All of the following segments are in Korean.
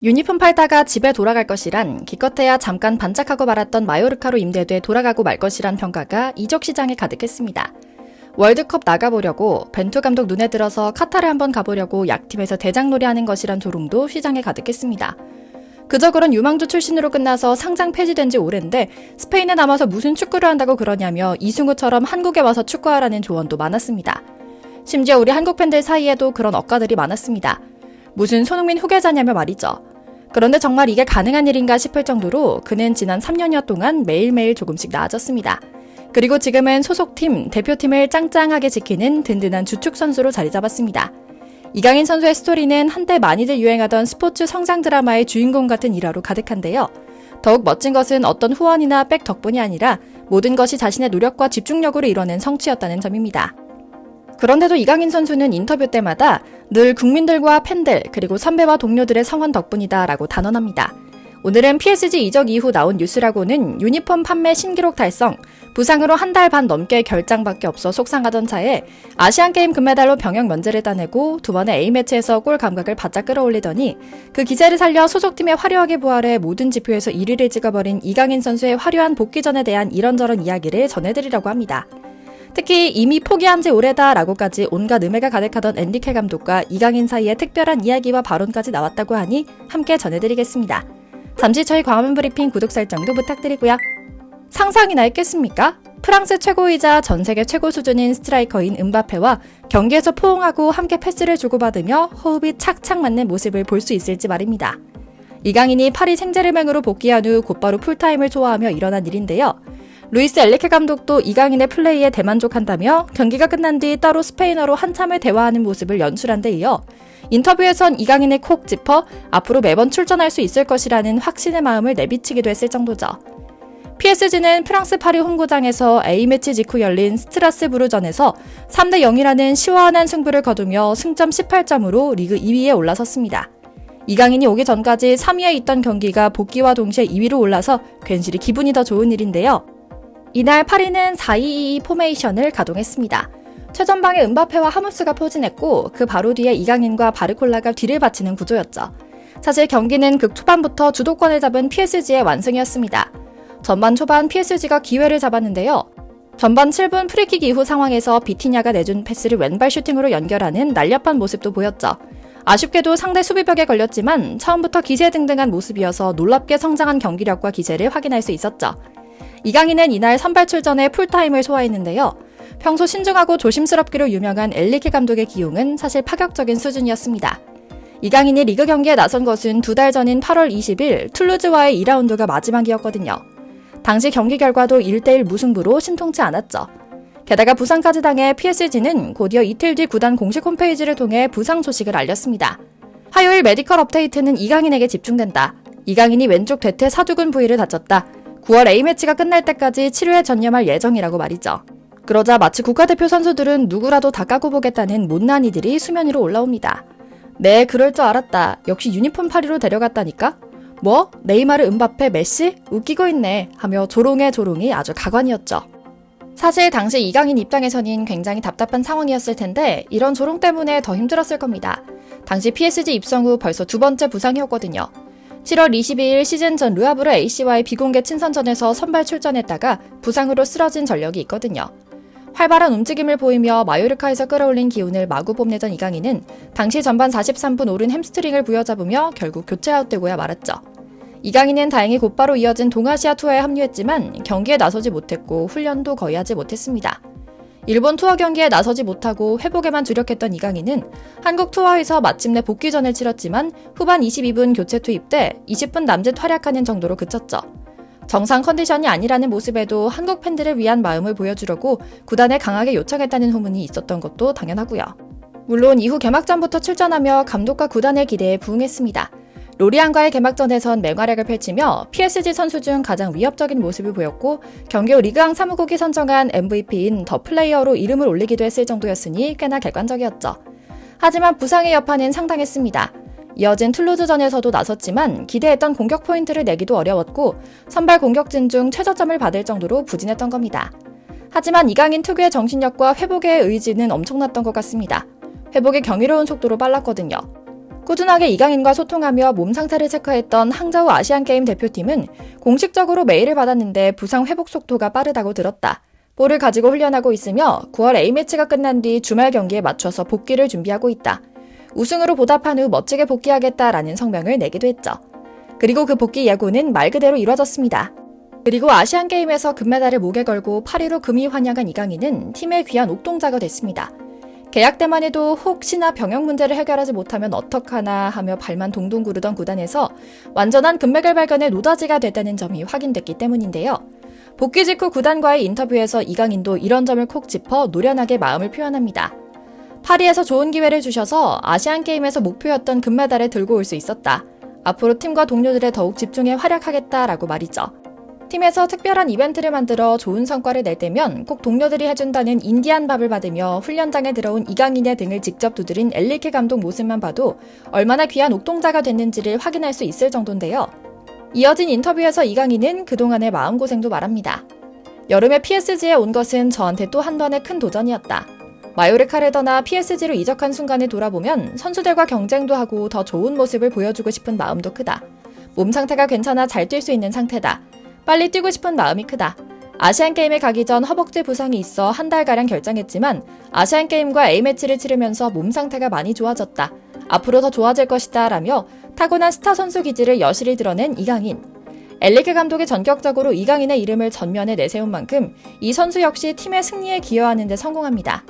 유니폼 팔다가 집에 돌아갈 것이란 기껏해야 잠깐 반짝하고 말았던 마요르카로 임대돼 돌아가고 말 것이란 평가가 이적 시장에 가득했습니다. 월드컵 나가보려고 벤투 감독 눈에 들어서 카타르 한번 가보려고 약팀에서 대장놀이 하는 것이란 조롱도 시장에 가득했습니다. 그저 그런 유망주 출신으로 끝나서 상장 폐지된 지 오랜데 스페인에 남아서 무슨 축구를 한다고 그러냐며 이승우처럼 한국에 와서 축구하라는 조언도 많았습니다. 심지어 우리 한국 팬들 사이에도 그런 억가들이 많았습니다. 무슨 손흥민 후계자냐며 말이죠. 그런데 정말 이게 가능한 일인가 싶을 정도로 그는 지난 3년여 동안 매일매일 조금씩 나아졌습니다. 그리고 지금은 소속팀, 대표팀을 짱짱하게 지키는 든든한 주축 선수로 자리 잡았습니다. 이강인 선수의 스토리는 한때 많이들 유행하던 스포츠 성장 드라마의 주인공 같은 일화로 가득한데요. 더욱 멋진 것은 어떤 후원이나 백 덕분이 아니라 모든 것이 자신의 노력과 집중력으로 이뤄낸 성취였다는 점입니다. 그런데도 이강인 선수는 인터뷰 때마다 늘 국민들과 팬들 그리고 선배와 동료들의 성원 덕분이다 라고 단언합니다. 오늘은 PSG 이적 이후 나온 뉴스라고는 유니폼 판매 신기록 달성, 부상으로 한 달 반 넘게 결장밖에 없어 속상하던 차에 아시안게임 금메달로 병역 면제를 따내고 두 번의 A매치에서 골 감각을 바짝 끌어올리더니 그 기세를 살려 소속팀의 화려하게 부활해 모든 지표에서 1위를 찍어버린 이강인 선수의 화려한 복귀전에 대한 이런저런 이야기를 전해드리려고 합니다. 특히 이미 포기한 지 오래다 라고까지 온갖 음해가 가득하던 엔리케 감독과 이강인 사이에 특별한 이야기와 발언까지 나왔다고 하니 함께 전해드리겠습니다. 잠시 저희 광화문 브리핑 구독 설정도 부탁드리고요. 상상이나 했겠습니까? 프랑스 최고이자 전세계 최고 수준인 스트라이커인 음바페와 경기에서 포옹하고 함께 패스를 주고받으며 호흡이 착착 맞는 모습을 볼 수 있을지 말입니다. 이강인이 파리 생제르맹으로 복귀한 후 곧바로 풀타임을 소화하며 일어난 일인데요. 루이스 엔리케 감독도 이강인의 플레이에 대만족한다며 경기가 끝난 뒤 따로 스페인어로 한참을 대화하는 모습을 연출한 데 이어 인터뷰에선 이강인을 콕 짚어 앞으로 매번 출전할 수 있을 것이라는 확신의 마음을 내비치기도 했을 정도죠. PSG는 프랑스 파리 홈구장에서 A매치 직후 열린 스트라스부르전에서 3대 0이라는 시원한 승부를 거두며 승점 18점으로 리그 2위에 올라섰습니다. 이강인이 오기 전까지 3위에 있던 경기가 복귀와 동시에 2위로 올라서 괜시리 기분이 더 좋은 일인데요. 이날 파리는 4-2-2 포메이션을 가동했습니다. 최전방에 음바페와 하무스가 포진했고 그 바로 뒤에 이강인과 바르콜라가 뒤를 받치는 구조였죠. 사실 경기는 극 초반부터 주도권을 잡은 PSG의 완승이었습니다. 전반 초반 PSG가 기회를 잡았는데요. 전반 7분 프리킥 이후 상황에서 비티냐가 내준 패스를 왼발 슈팅으로 연결하는 날렵한 모습도 보였죠. 아쉽게도 상대 수비벽에 걸렸지만 처음부터 기세등등한 모습이어서 놀랍게 성장한 경기력과 기세를 확인할 수 있었죠. 이강인은 이날 선발 출전에 풀타임을 소화했는데요. 평소 신중하고 조심스럽기로 유명한 엔리케 감독의 기용은 사실 파격적인 수준이었습니다. 이강인이 리그 경기에 나선 것은 2달 전인 8월 20일 툴루즈와의 2라운드가 마지막이었거든요. 당시 경기 결과도 1대1 무승부로 신통치 않았죠. 게다가 부상까지 당해 PSG는 곧이어 이틀 뒤 구단 공식 홈페이지를 통해 부상 소식을 알렸습니다. 화요일 메디컬 업데이트는 이강인에게 집중된다. 이강인이 왼쪽 대퇴 사두근 부위를 다쳤다. 9월 A매치가 끝날 때까지 치료에 전념할 예정이라고 말이죠. 그러자 마치 국가대표 선수들은 누구라도 다 까고 보겠다는 못난 이들이 수면 위로 올라옵니다. 네, 그럴 줄 알았다. 역시 유니폼 파리로 데려갔다니까? 뭐? 네이마르, 음바페, 메시? 웃기고 있네 하며 조롱의 조롱이 아주 가관이었죠. 사실 당시 이강인 입장에서는 굉장히 답답한 상황이었을 텐데 이런 조롱 때문에 더 힘들었을 겁니다. 당시 PSG 입성 후 벌써 두 번째 부상이었거든요. 7월 22일 시즌 전 르아브르 AC와의 비공개 친선전에서 선발 출전했다가 부상으로 쓰러진 전력이 있거든요. 활발한 움직임을 보이며 마요르카에서 끌어올린 기운을 마구 뽐내던 이강인은 당시 전반 43분 오른 햄스트링을 부여잡으며 결국 교체 아웃되고야 말았죠. 이강인은 다행히 곧바로 이어진 동아시아 투어에 합류했지만 경기에 나서지 못했고 훈련도 거의 하지 못했습니다. 일본 투어 경기에 나서지 못하고 회복에만 주력했던 이강인은 한국 투어에서 마침내 복귀전을 치렀지만 후반 22분 교체 투입돼 20분 남짓 활약하는 정도로 그쳤죠. 정상 컨디션이 아니라는 모습에도 한국 팬들을 위한 마음을 보여주려고 구단에 강하게 요청했다는 후문이 있었던 것도 당연하고요. 물론 이후 개막전부터 출전하며 감독과 구단의 기대에 부응했습니다. 로리안과의 개막전에선 맹활약을 펼치며 PSG 선수 중 가장 위협적인 모습을 보였고 경기 후 리그왕 사무국이 선정한 MVP인 더 플레이어로 이름을 올리기도 했을 정도였으니 꽤나 객관적이었죠. 하지만 부상의 여파는 상당했습니다. 이어진 툴루즈전에서도 나섰지만 기대했던 공격 포인트를 내기도 어려웠고 선발 공격진 중 최저점을 받을 정도로 부진했던 겁니다. 하지만 이강인 특유의 정신력과 회복의 의지는 엄청났던 것 같습니다. 회복이 경이로운 속도로 빨랐거든요. 꾸준하게 이강인과 소통하며 몸 상태를 체크했던 항저우 아시안게임 대표팀은 공식적으로 메일을 받았는데 부상 회복 속도가 빠르다고 들었다. 볼을 가지고 훈련하고 있으며 9월 A매치가 끝난 뒤 주말 경기에 맞춰서 복귀를 준비하고 있다. 우승으로 보답한 후 멋지게 복귀하겠다라는 성명을 내기도 했죠. 그리고 그 복귀 예고는 말 그대로 이뤄졌습니다. 그리고 아시안게임에서 금메달을 목에 걸고 파리로 금이 환영한 이강인은 팀의 귀한 옥동자가 됐습니다. 계약 때만 해도 혹시나 병역 문제를 해결하지 못하면 어떡하나 하며 발만 동동 구르던 구단에서 완전한 금메달 발견의 노다지가 됐다는 점이 확인됐기 때문인데요. 복귀 직후 구단과의 인터뷰에서 이강인도 이런 점을 콕 짚어 노련하게 마음을 표현합니다. 파리에서 좋은 기회를 주셔서 아시안게임에서 목표였던 금메달을 들고 올 수 있었다. 앞으로 팀과 동료들에 더욱 집중해 활약하겠다라고 말이죠. 팀에서 특별한 이벤트를 만들어 좋은 성과를 낼 때면 꼭 동료들이 해준다는 인디안 밥을 받으며 훈련장에 들어온 이강인의 등을 직접 두드린 엔리케 감독 모습만 봐도 얼마나 귀한 옥동자가 됐는지를 확인할 수 있을 정도인데요. 이어진 인터뷰에서 이강인은 그동안의 마음고생도 말합니다. 여름에 PSG에 온 것은 저한테 또 한 번의 큰 도전이었다. 마요르카를 떠나 PSG로 이적한 순간을 돌아보면 선수들과 경쟁도 하고 더 좋은 모습을 보여주고 싶은 마음도 크다. 몸 상태가 괜찮아 잘 뛸 수 있는 상태다. 빨리 뛰고 싶은 마음이 크다. 아시안게임에 가기 전 허벅지 부상이 있어 한 달가량 결장했지만 아시안게임과 A매치를 치르면서 몸 상태가 많이 좋아졌다. 앞으로 더 좋아질 것이다 라며 타고난 스타 선수 기질을 여실히 드러낸 이강인. 엔리케 감독이 전격적으로 이강인의 이름을 전면에 내세운 만큼 이 선수 역시 팀의 승리에 기여하는 데 성공합니다.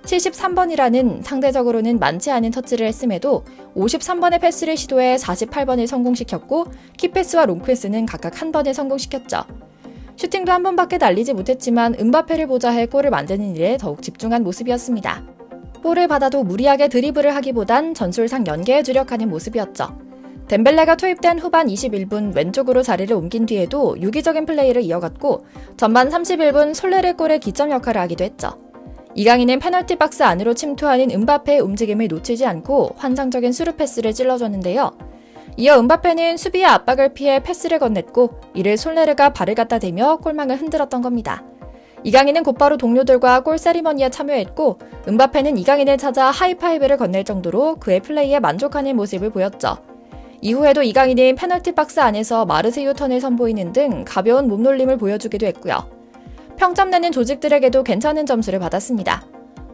73번이라는 상대적으로는 많지 않은 터치를 했음에도 53번의 패스를 시도해 48번을 성공시켰고 키패스와 롱패스는 각각 한 번을 성공시켰죠. 슈팅도 한 번밖에 날리지 못했지만 음바페를 보좌해 골을 만드는 일에 더욱 집중한 모습이었습니다. 볼을 받아도 무리하게 드리블을 하기보단 전술상 연계에 주력하는 모습이었죠. 덴벨레가 투입된 후반 21분 왼쪽으로 자리를 옮긴 뒤에도 유기적인 플레이를 이어갔고 전반 31분 솔레르 골의 기점 역할을 하기도 했죠. 이강인은 페널티 박스 안으로 침투하는 음바페의 움직임을 놓치지 않고 환상적인 스루 패스를 찔러줬는데요. 이어 음바페는 수비의 압박을 피해 패스를 건넸고 이를 솔레르가 발을 갖다 대며 골망을 흔들었던 겁니다. 이강인은 곧바로 동료들과 골 세리머니에 참여했고 음바페는 이강인을 찾아 하이파이브를 건넬 정도로 그의 플레이에 만족하는 모습을 보였죠. 이후에도 이강인은 페널티 박스 안에서 마르세유 턴을 선보이는 등 가벼운 몸놀림을 보여주기도 했고요. 평점 내는 조직들에게도 괜찮은 점수를 받았습니다.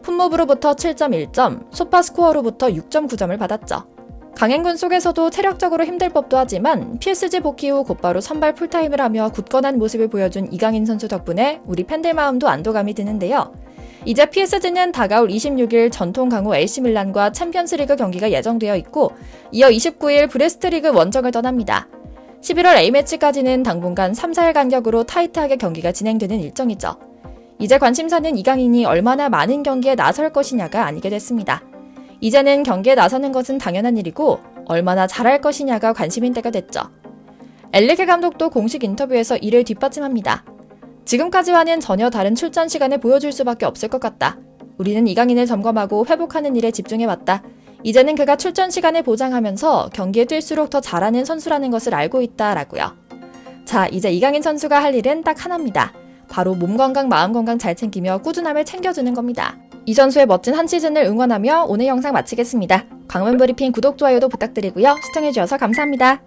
풋무브로부터 7.1점, 소파스코어로부터 6.9점을 받았죠. 강행군 속에서도 체력적으로 힘들 법도 하지만 PSG 복귀 후 곧바로 선발 풀타임을 하며 굳건한 모습을 보여준 이강인 선수 덕분에 우리 팬들 마음도 안도감이 드는데요. 이제 PSG는 다가올 26일 전통 강호 AC밀란과 챔피언스리그 경기가 예정되어 있고 이어 29일 브레스트리그 원정을 떠납니다. 11월 A매치까지는 당분간 3, 4일 간격으로 타이트하게 경기가 진행되는 일정이죠. 이제 관심사는 이강인이 얼마나 많은 경기에 나설 것이냐가 아니게 됐습니다. 이제는 경기에 나서는 것은 당연한 일이고 얼마나 잘할 것이냐가 관심인 때가 됐죠. 엔리케 감독도 공식 인터뷰에서 이를 뒷받침합니다. 지금까지와는 전혀 다른 출전 시간을 보여줄 수밖에 없을 것 같다. 우리는 이강인을 점검하고 회복하는 일에 집중해왔다. 이제는 그가 출전 시간을 보장하면서 경기에 뛸수록 더 잘하는 선수라는 것을 알고 있다라고요. 자, 이제 이강인 선수가 할 일은 딱 하나입니다. 바로 몸 건강, 마음 건강 잘 챙기며 꾸준함을 챙겨주는 겁니다. 이 선수의 멋진 한 시즌을 응원하며 오늘 영상 마치겠습니다. 광문 브리핑 구독, 좋아요도 부탁드리고요. 시청해주셔서 감사합니다.